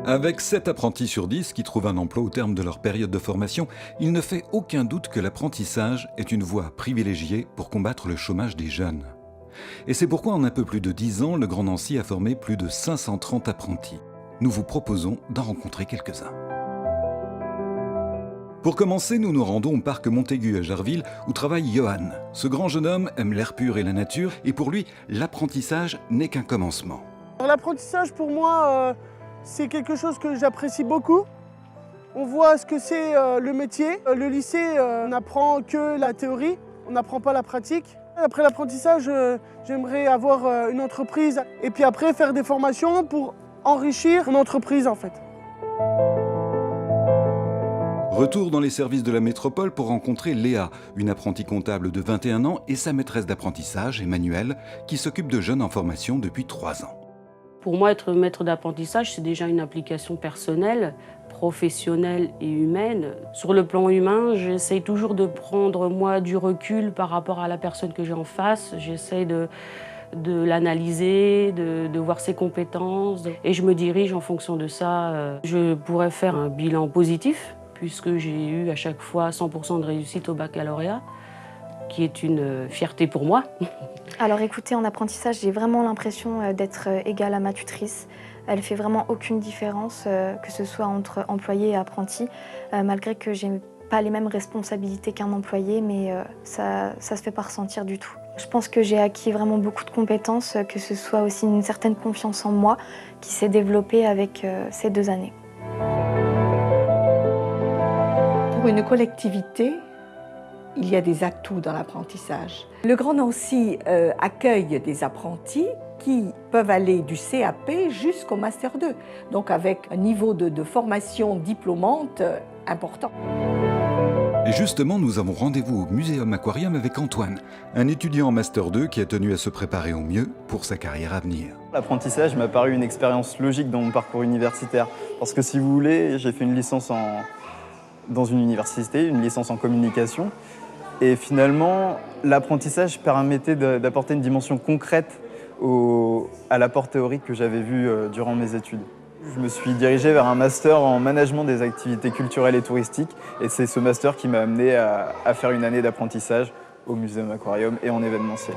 Avec 7 apprentis sur 10 qui trouvent un emploi au terme de leur période de formation, il ne fait aucun doute que l'apprentissage est une voie privilégiée pour combattre le chômage des jeunes. Et c'est pourquoi en un peu plus de 10 ans, le Grand Nancy a formé plus de 530 apprentis. Nous vous proposons d'en rencontrer quelques-uns. Pour commencer, nous nous rendons au parc Montaigu à Jarville où travaille Johan. Ce grand jeune homme aime l'air pur et la nature et pour lui, l'apprentissage n'est qu'un commencement. L'apprentissage pour moi, c'est quelque chose que j'apprécie beaucoup. On voit ce que c'est le métier. Le lycée, on n'apprend que la théorie, on n'apprend pas la pratique. Après l'apprentissage, j'aimerais avoir une entreprise et puis après faire des formations pour enrichir mon entreprise en fait. Retour dans les services de la métropole pour rencontrer Léa, une apprentie comptable de 21 ans et sa maîtresse d'apprentissage, Emmanuelle, qui s'occupe de jeunes en formation depuis 3 ans. Pour moi, être maître d'apprentissage, c'est déjà une application personnelle, professionnelle et humaine. Sur le plan humain, j'essaye toujours de prendre, moi, du recul par rapport à la personne que j'ai en face. J'essaye de l'analyser, de voir ses compétences. Et je me dirige en fonction de ça. Je pourrais faire un bilan positif, puisque j'ai eu à chaque fois 100% de réussite au baccalauréat, qui est une fierté pour moi. Alors écoutez, en apprentissage, j'ai vraiment l'impression d'être égale à ma tutrice. Elle fait vraiment aucune différence, que ce soit entre employé et apprenti, malgré que j'ai pas les mêmes responsabilités qu'un employé, mais ça se fait pas ressentir du tout. Je pense que j'ai acquis vraiment beaucoup de compétences, que ce soit aussi une certaine confiance en moi qui s'est développée avec ces 2 années. Pour une collectivité, il y a des atouts dans l'apprentissage. Le Grand Nancy accueille des apprentis qui peuvent aller du CAP jusqu'au Master 2, donc avec un niveau de formation diplômante important. Et justement, nous avons rendez-vous au Muséum Aquarium avec Antoine, un étudiant en Master 2 qui a tenu à se préparer au mieux pour sa carrière à venir. L'apprentissage m'a paru une expérience logique dans mon parcours universitaire, parce que si vous voulez, j'ai fait une licence dans une université, une licence en communication. Et finalement, l'apprentissage permettait d'apporter une dimension concrète à l'apport théorique que j'avais vu durant mes études. Je me suis dirigé vers un master en management des activités culturelles et touristiques. Et c'est ce master qui m'a amené à faire une année d'apprentissage au Muséum Aquarium et en événementiel.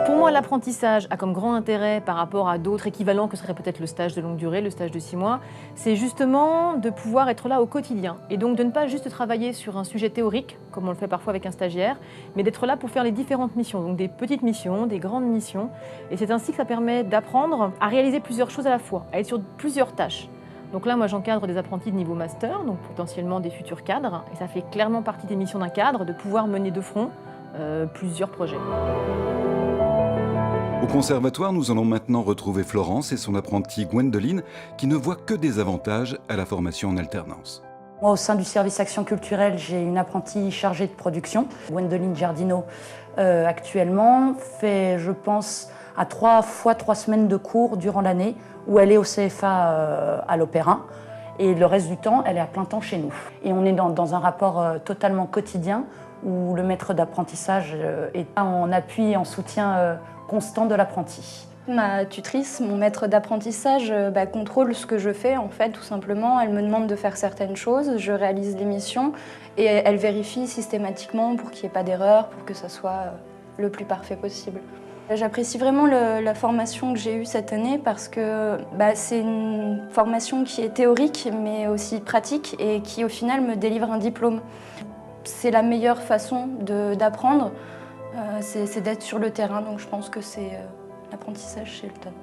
Pour moi, l'apprentissage a comme grand intérêt par rapport à d'autres équivalents que serait peut-être le stage de longue durée, le stage de 6 mois, c'est justement de pouvoir être là au quotidien et donc de ne pas juste travailler sur un sujet théorique, comme on le fait parfois avec un stagiaire, mais d'être là pour faire les différentes missions, donc des petites missions, des grandes missions. Et c'est ainsi que ça permet d'apprendre à réaliser plusieurs choses à la fois, à être sur plusieurs tâches. Donc là, moi, j'encadre des apprentis de niveau master, donc potentiellement des futurs cadres, et ça fait clairement partie des missions d'un cadre de pouvoir mener de front plusieurs projets. Au conservatoire, nous allons maintenant retrouver Florence et son apprentie Gwendoline qui ne voient que des avantages à la formation en alternance. Moi, au sein du service action culturelle, j'ai une apprentie chargée de production. Gwendoline Giardino, actuellement, fait, je pense, à 3 fois 3 semaines de cours durant l'année où elle est au CFA à l'Opéra. Et le reste du temps, elle est à plein temps chez nous. Et on est dans un rapport totalement quotidien où le maître d'apprentissage est en appui et en soutien constant de l'apprenti. Ma tutrice, mon maître d'apprentissage, contrôle ce que je fais en fait, tout simplement. Elle me demande de faire certaines choses, je réalise les missions et elle vérifie systématiquement pour qu'il n'y ait pas d'erreur, pour que ça soit le plus parfait possible. J'apprécie vraiment la formation que j'ai eue cette année parce que c'est une formation qui est théorique mais aussi pratique et qui au final me délivre un diplôme. C'est la meilleure façon d'apprendre, c'est d'être sur le terrain, donc je pense que c'est l'apprentissage, c'est le top.